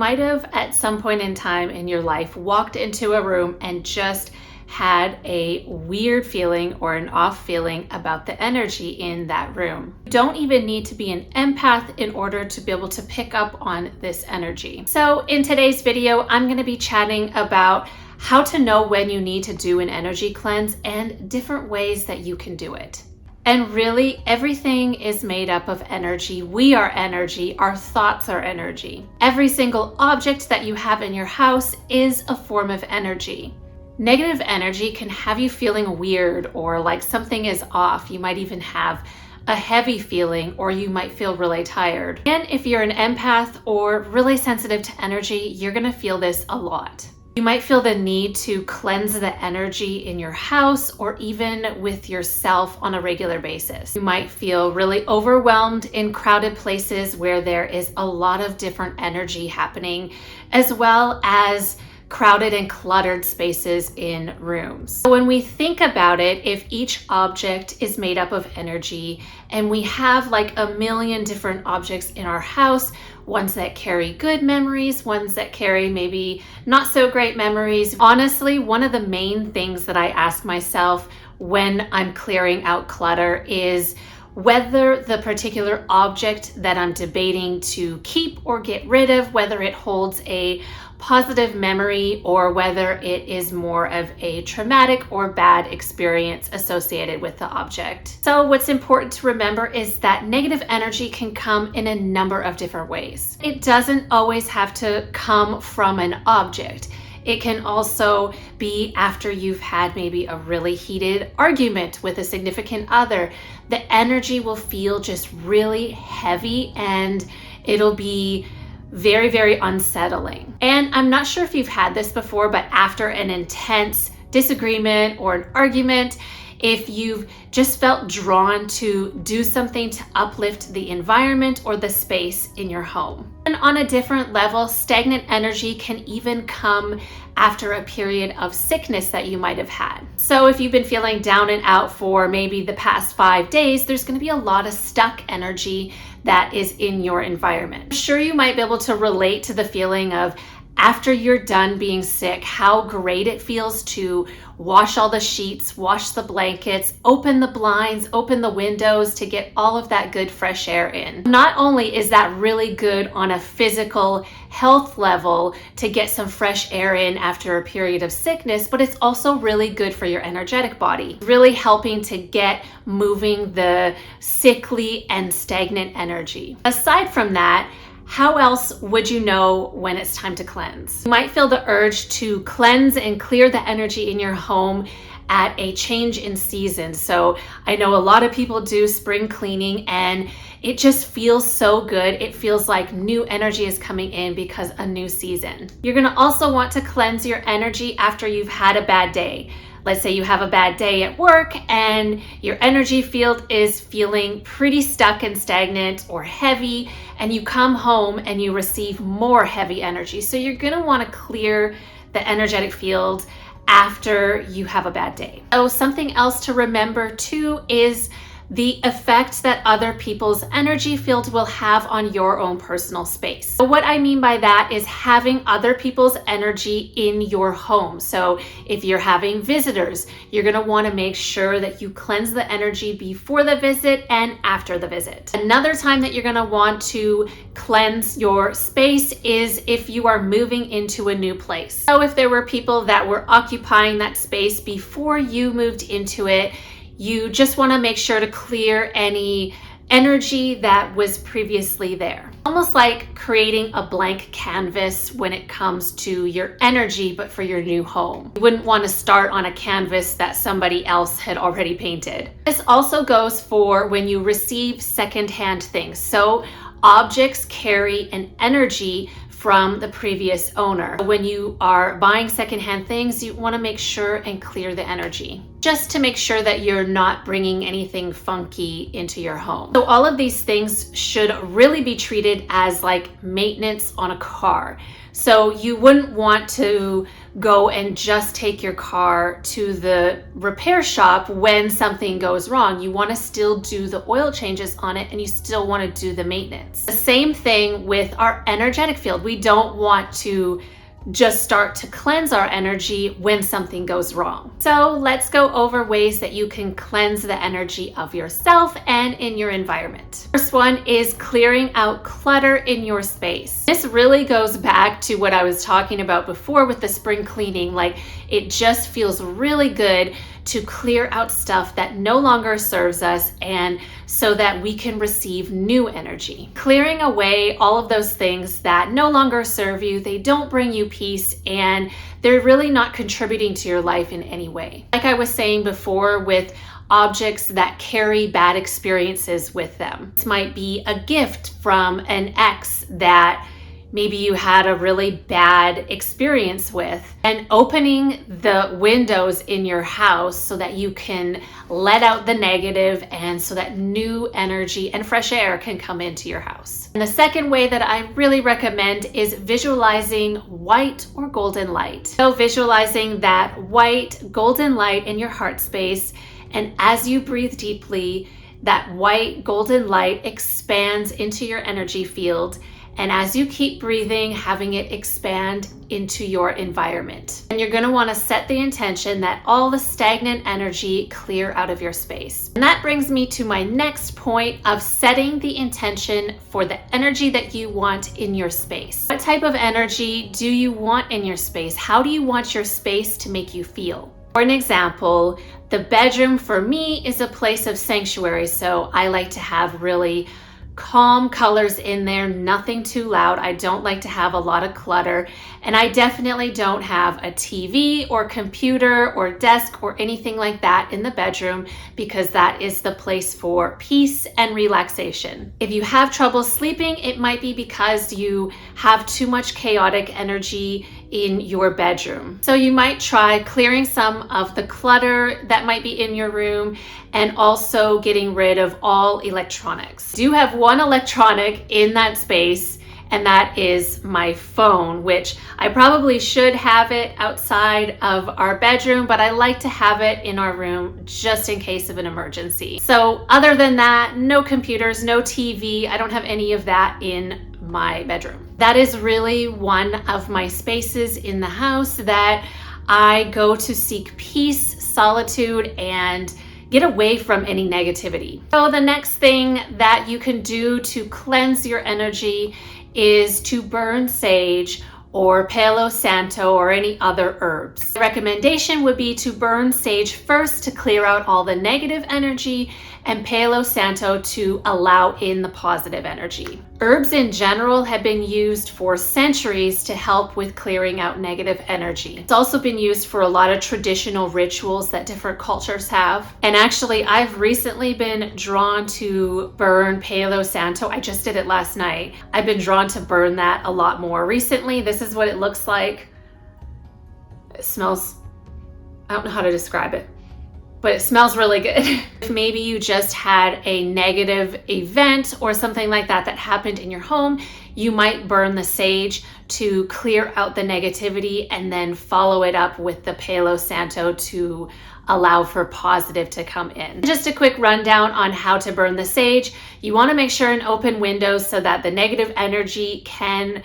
might have at some point in time in your life walked into a room and just had a weird feeling or an off feeling about the energy in that room. You don't even need to be an empath in order to be able to pick up on this energy. So in today's video, I'm going to be chatting about how to know when you need to do an energy cleanse and different ways that you can do it. And really, everything is made up of energy. We are energy. Our thoughts are energy. Every single object that you have in your house is a form of energy. Negative energy can have you feeling weird or like something is off. You might even have a heavy feeling, or you might feel really tired. And if you're an empath or really sensitive to energy, you're gonna feel this a lot. You might feel the need to cleanse the energy in your house or even with yourself on a regular basis. You might feel really overwhelmed in crowded places where there is a lot of different energy happening, as well as crowded and cluttered spaces in rooms. So when we think about it, if each object is made up of energy and we have like a million different objects in our house, ones that carry good memories, ones that carry maybe not so great memories. Honestly, one of the main things that I ask myself when I'm clearing out clutter is whether the particular object that I'm debating to keep or get rid of, whether it holds a positive memory or whether it is more of a traumatic or bad experience associated with the object. So what's important to remember is that negative energy can come in a number of different ways. It doesn't always have to come from an object. It can also be after you've had maybe a really heated argument with a significant other. The energy will feel just really heavy and it'll be very, very unsettling. And I'm not sure if you've had this before, but after an intense disagreement or an argument, if you've just felt drawn to do something to uplift the environment or the space in your home. And on a different level, stagnant energy can even come after a period of sickness that you might have had. So if you've been feeling down and out for maybe the past 5 days, there's going to be a lot of stuck energy that is in your environment. I'm sure you might be able to relate to the feeling of after you're done being sick, how great it feels to wash all the sheets, wash the blankets, open the blinds, open the windows to get all of that good fresh air in. Not only is that really good on a physical health level to get some fresh air in after a period of sickness, but it's also really good for your energetic body, really helping to get moving the sickly and stagnant energy. Aside from that, how else would you know when it's time to cleanse? You might feel the urge to cleanse and clear the energy in your home at a change in season. So I know a lot of people do spring cleaning and it just feels so good. It feels like new energy is coming in because a new season. You're gonna also want to cleanse your energy after you've had a bad day. Let's say you have a bad day at work and your energy field is feeling pretty stuck and stagnant or heavy, and you come home and you receive more heavy energy. So you're gonna wanna clear the energetic field after you have a bad day. So something else to remember too is the effect that other people's energy field will have on your own personal space. So what I mean by that is having other people's energy in your home. So if you're having visitors, you're gonna wanna make sure that you cleanse the energy before the visit and after the visit. Another time that you're gonna want to cleanse your space is if you are moving into a new place. So if there were people that were occupying that space before you moved into it, you just want to make sure to clear any energy that was previously there. Almost like creating a blank canvas when it comes to your energy, but for your new home. You wouldn't want to start on a canvas that somebody else had already painted. This also goes for when you receive secondhand things. So objects carry an energy from the previous owner. When you are buying secondhand things, you want to make sure and clear the energy. just to make sure that you're not bringing anything funky into your home. So all of these things should really be treated as like maintenance on a car. So you wouldn't want to go and just take your car to the repair shop when something goes wrong. You want to still do the oil changes on it, and you still want to do the maintenance. The same thing with our energetic field. We don't want to just start to cleanse our energy when something goes wrong. So let's go over ways that you can cleanse the energy of yourself and in your environment. First one is clearing out clutter in your space. This really goes back to what I was talking about before with the spring cleaning. Like, it just feels really good to clear out stuff that no longer serves us, and so that we can receive new energy. Clearing away all of those things that no longer serve you, they don't bring you peace, and they're really not contributing to your life in any way. Like I was saying before, with objects that carry bad experiences with them. This might be a gift from an ex that maybe you had a really bad experience with, and opening the windows in your house so that you can let out the negative and so that new energy and fresh air can come into your house. And the second way that I really recommend is visualizing white or golden light. So visualizing that white golden light in your heart space, and as you breathe deeply, that white golden light expands into your energy field. And as you keep breathing, having it expand into your environment. And you're gonna wanna set the intention that all the stagnant energy clear out of your space. And that brings me to my next point of setting the intention for the energy that you want in your space. What type of energy do you want in your space? How do you want your space to make you feel? For an example, the bedroom for me is a place of sanctuary, so I like to have really calm colors in there, nothing too loud. I don't like to have a lot of clutter, and I definitely don't have a TV or computer or desk or anything like that in the bedroom, because that is the place for peace and relaxation. If you have trouble sleeping, it might be because you have too much chaotic energy in your bedroom. So you might try clearing some of the clutter that might be in your room, and also getting rid of all electronics. I do have one electronic in that space, and that is my phone, which I probably should have it outside of our bedroom, but I like to have it in our room just in case of an emergency. So other than that, no computers, no TV, I don't have any of that in my bedroom. That is really one of my spaces in the house that I go to seek peace, solitude, and get away from any negativity. So the next thing that you can do to cleanse your energy is to burn sage or Palo Santo or any other herbs. The recommendation would be to burn sage first to clear out all the negative energy, and Palo Santo to allow in the positive energy. Herbs in general have been used for centuries to help with clearing out negative energy. It's also been used for a lot of traditional rituals that different cultures have. And actually, I've recently been drawn to burn Palo Santo. I just did it last night. I've been drawn to burn that a lot more recently. This is what it looks like. It smells, I don't know how to describe it, but it smells really good. If maybe you just had a negative event or something like that that happened in your home, you might burn the sage to clear out the negativity, and then follow it up with the Palo Santo to allow for positive to come in. Just a quick rundown on how to burn the sage. You want to make sure and open windows so that the negative energy can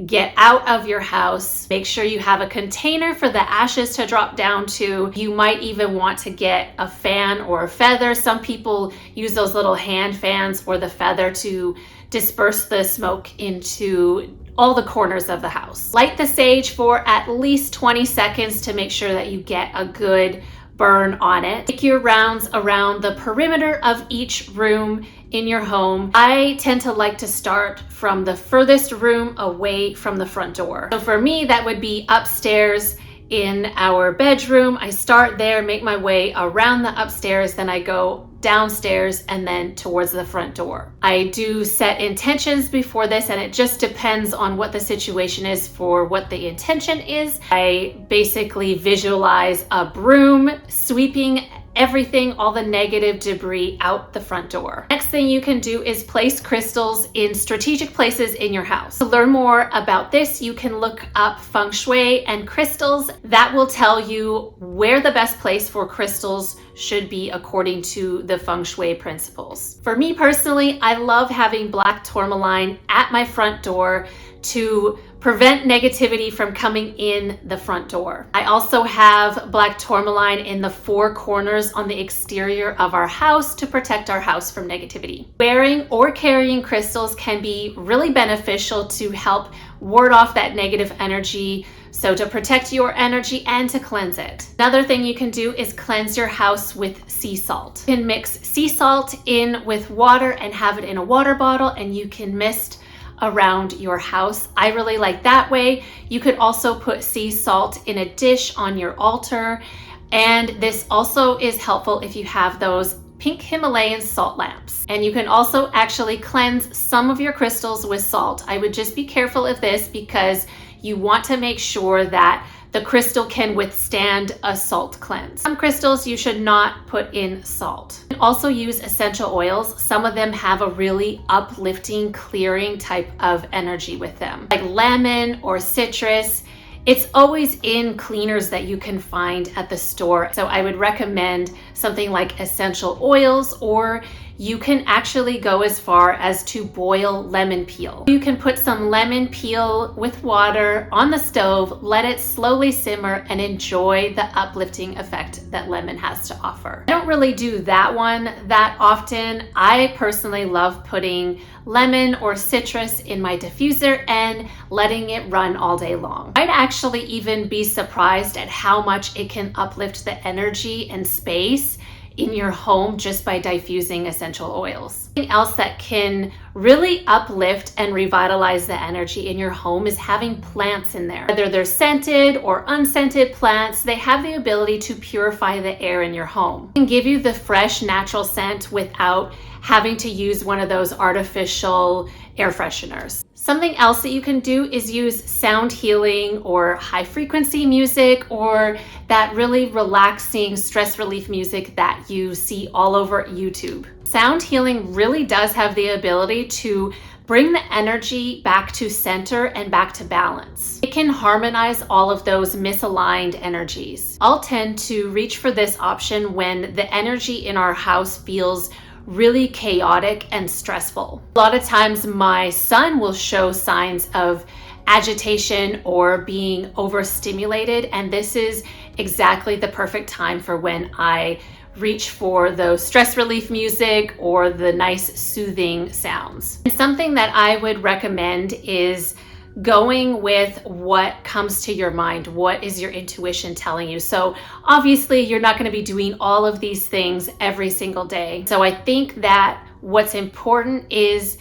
get out of your house. Make sure you have a container for the ashes to drop down to. You might even want to get a fan or a feather. Some people use those little hand fans or the feather to disperse the smoke into all the corners of the house. Light the sage for at least 20 seconds to make sure that you get a good burn on it. Make your rounds around the perimeter of each room in your home. I tend to like to start from the furthest room away from the front door. So for me, that would be upstairs in our bedroom. I start there, make my way around the upstairs, then I go downstairs, and then towards the front door. I do set intentions before this, and it just depends on what the situation is for what the intention is. I basically visualize a broom sweeping everything, all the negative debris out the front door. Next thing you can do is place crystals in strategic places in your house. To learn more about this, you can look up feng shui and crystals. That will tell you where the best place for crystals should be according to the feng shui principles. For me personally, I love having black tourmaline at my front door to prevent negativity from coming in the front door. I also have black tourmaline in the 4 corners on the exterior of our house to protect our house from negativity. Wearing or carrying crystals can be really beneficial to help ward off that negative energy, so to protect your energy and to cleanse it. Another thing you can do is cleanse your house with sea salt. You can mix sea salt in with water and have it in a water bottle, and you can mist around your house. I really like that way. You could also put sea salt in a dish on your altar, and this also is helpful if you have those pink Himalayan salt lamps. And you can also actually cleanse some of your crystals with salt. I would just be careful of this because you want to make sure that the crystal can withstand a salt cleanse. Some crystals you should not put in salt. You can also use essential oils. Some of them have a really uplifting, clearing type of energy with them, like lemon or citrus. It's always in cleaners that you can find at the store. So I would recommend something like essential oils, or you can actually go as far as to boil lemon peel. You can put some lemon peel with water on the stove, let it slowly simmer, and enjoy the uplifting effect that lemon has to offer. I don't really do that one that often. I personally love putting lemon or citrus in my diffuser and letting it run all day long. I'd actually even be surprised at how much it can uplift the energy and space in your home just by diffusing essential oils. Something else that can really uplift and revitalize the energy in your home is having plants in there. Whether they're scented or unscented plants, they have the ability to purify the air in your home. It can give you the fresh, natural scent without having to use one of those artificial air fresheners. Something else that you can do is use sound healing or high frequency music, or that really relaxing stress relief music that you see all over YouTube. Sound healing really does have the ability to bring the energy back to center and back to balance. It can harmonize all of those misaligned energies. I'll tend to reach for this option when the energy in our house feels really chaotic and stressful. A lot of times my son will show signs of agitation or being overstimulated, and this is exactly the perfect time for when I reach for those stress relief music or the nice soothing sounds. And something that I would recommend is going with what comes to your mind. What is your intuition telling you? So obviously you're not going to be doing all of these things every single day. So I think that what's important is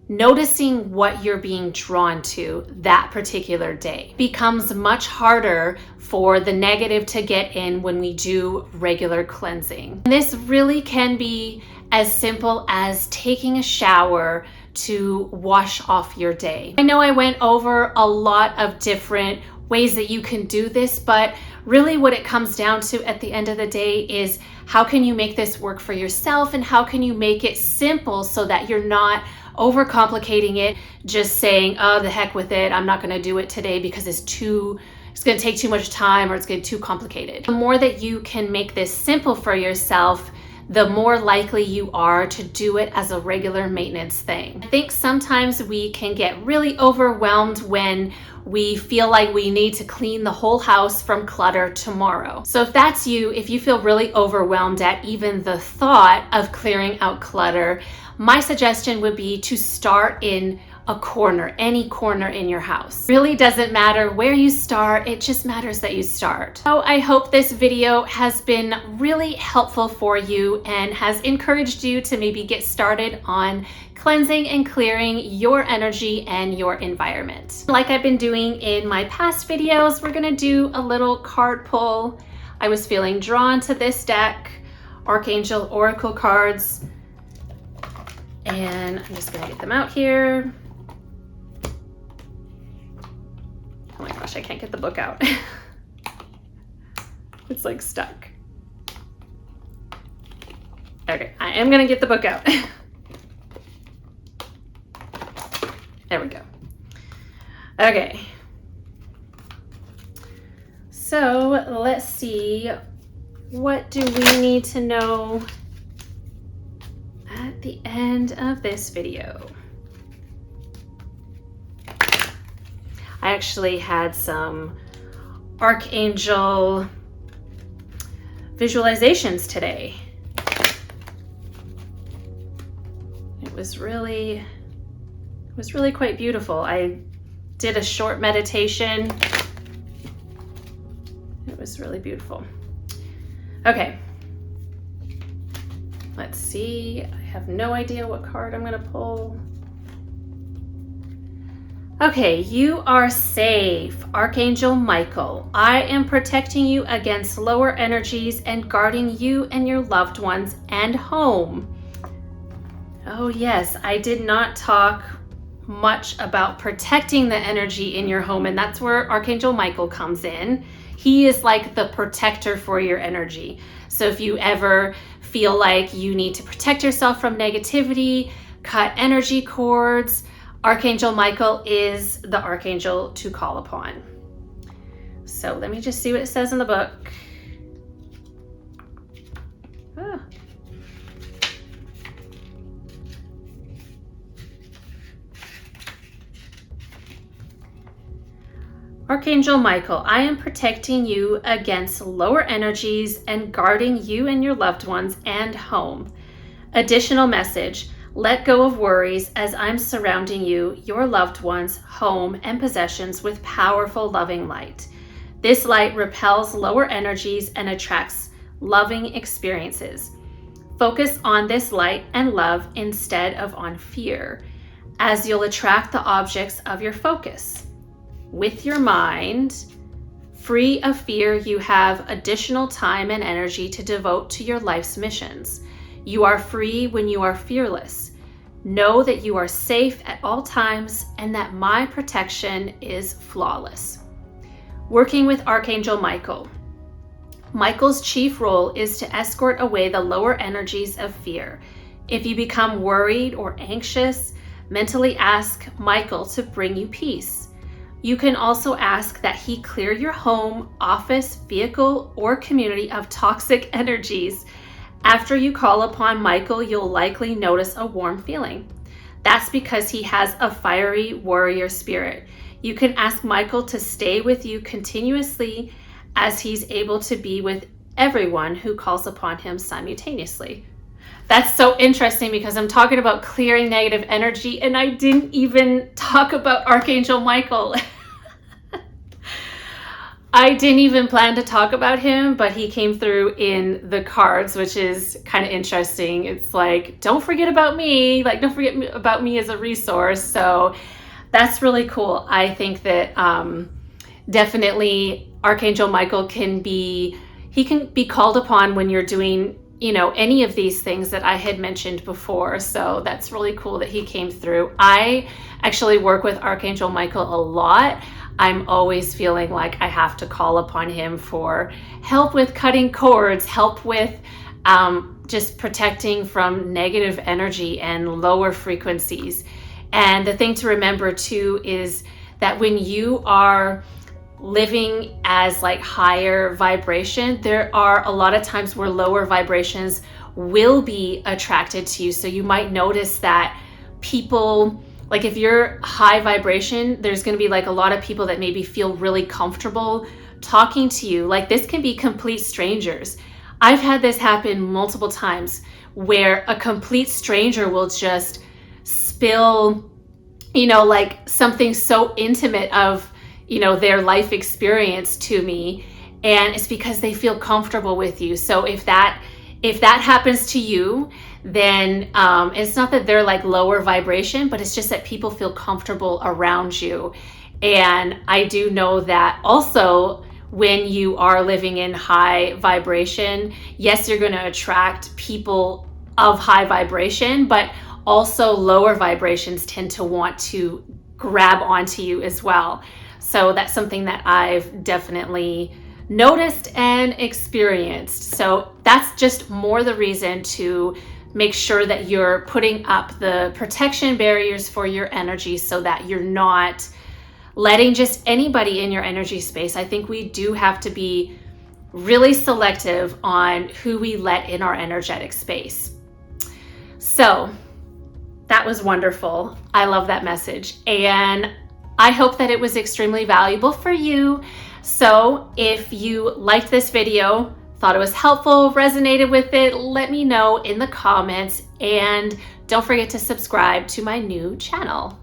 noticing what you're being drawn to that particular day. It becomes much harder for the negative to get in when we do regular cleansing. And this really can be as simple as taking a shower to wash off your day. I know I went over a lot of different ways that you can do this, but really what it comes down to at the end of the day is how can you make this work for yourself, and how can you make it simple so that you're not overcomplicating it, just saying, oh, the heck with it, I'm not going to do it today because it's going to take too much time, or it's going to be too complicated. The more that you can make this simple for yourself, the more likely you are to do it as a regular maintenance thing. I think sometimes we can get really overwhelmed when we feel like we need to clean the whole house from clutter tomorrow. So if that's you, if you feel really overwhelmed at even the thought of clearing out clutter, my suggestion would be to start in a corner, any corner in your house. Really doesn't matter where you start, it just matters that you start. So I hope this video has been really helpful for you and has encouraged you to maybe get started on cleansing and clearing your energy and your environment. Like I've been doing in my past videos, we're gonna do a little card pull. I was feeling drawn to this deck, Archangel Oracle cards. And I'm just gonna get them out here. Oh my gosh, I can't get the book out. It's like stuck. Okay, I am gonna get the book out. There we go. Okay. So let's see, what do we need to know at the end of this video? I actually had some Archangel visualizations today. It was really quite beautiful. I did a short meditation. It was really beautiful. Okay. Let's see. I have no idea what card I'm going to pull. Okay, you are safe. Archangel Michael, I am protecting you against lower energies and guarding you and your loved ones and home. Oh yes, I did not talk much about protecting the energy in your home, and that's where Archangel Michael comes in. He is like the protector for your energy. So if you ever feel like you need to protect yourself from negativity, cut energy cords, Archangel Michael is the archangel to call upon. So let me just see what it says in the book. Ah. Archangel Michael, I am protecting you against lower energies and guarding you and your loved ones and home. Additional message. Let go of worries as I'm surrounding you, your loved ones, home, and possessions with powerful, loving light. This light repels lower energies and attracts loving experiences. Focus on this light and love instead of on fear, as you'll attract the objects of your focus. With your mind free of fear, you have additional time and energy to devote to your life's missions. You are free when you are fearless. Know that you are safe at all times and that my protection is flawless. Working with Archangel Michael. Michael's chief role is to escort away the lower energies of fear. If you become worried or anxious, mentally ask Michael to bring you peace. You can also ask that he clear your home, office, vehicle, or community of toxic energies. After you call upon Michael, you'll likely notice a warm feeling. That's because he has a fiery warrior spirit. You can ask Michael to stay with you continuously as he's able to be with everyone who calls upon him simultaneously. That's so interesting because I'm talking about clearing negative energy and I didn't even talk about Archangel Michael. I didn't even plan to talk about him, but he came through in the cards, which is kind of interesting. It's like, don't forget about me. Like, don't forget about me as a resource. So that's really cool. I think that definitely Archangel Michael can be called upon when you're doing, any of these things that I had mentioned before. So that's really cool that he came through. I actually work with Archangel Michael a lot. I'm always feeling like I have to call upon him for help with cutting cords, help with just protecting from negative energy and lower frequencies. And the thing to remember too is that when you are living as like higher vibration, there are a lot of times where lower vibrations will be attracted to you. So you might notice that people, like if you're high vibration, there's going to be like a lot of people that maybe feel really comfortable talking to you. Like this can be complete strangers. I've had this happen multiple times where a complete stranger will just spill, like something so intimate of, their life experience to me. And it's because they feel comfortable with you. So if that happens to you, then it's not that they're like lower vibration, but it's just that people feel comfortable around you. And I do know that also when you are living in high vibration. Yes, you're going to attract people of high vibration, but also lower vibrations tend to want to grab onto you as well. So that's something that I've definitely noticed and experienced. So that's just more the reason to make sure that you're putting up the protection barriers for your energy so that you're not letting just anybody in your energy space. I think we do have to be really selective on who we let in our energetic space. So that was wonderful. I love that message. And I hope that it was extremely valuable for you. So if you liked this video, thought it was helpful, resonated with it, let me know in the comments, and don't forget to subscribe to my new channel.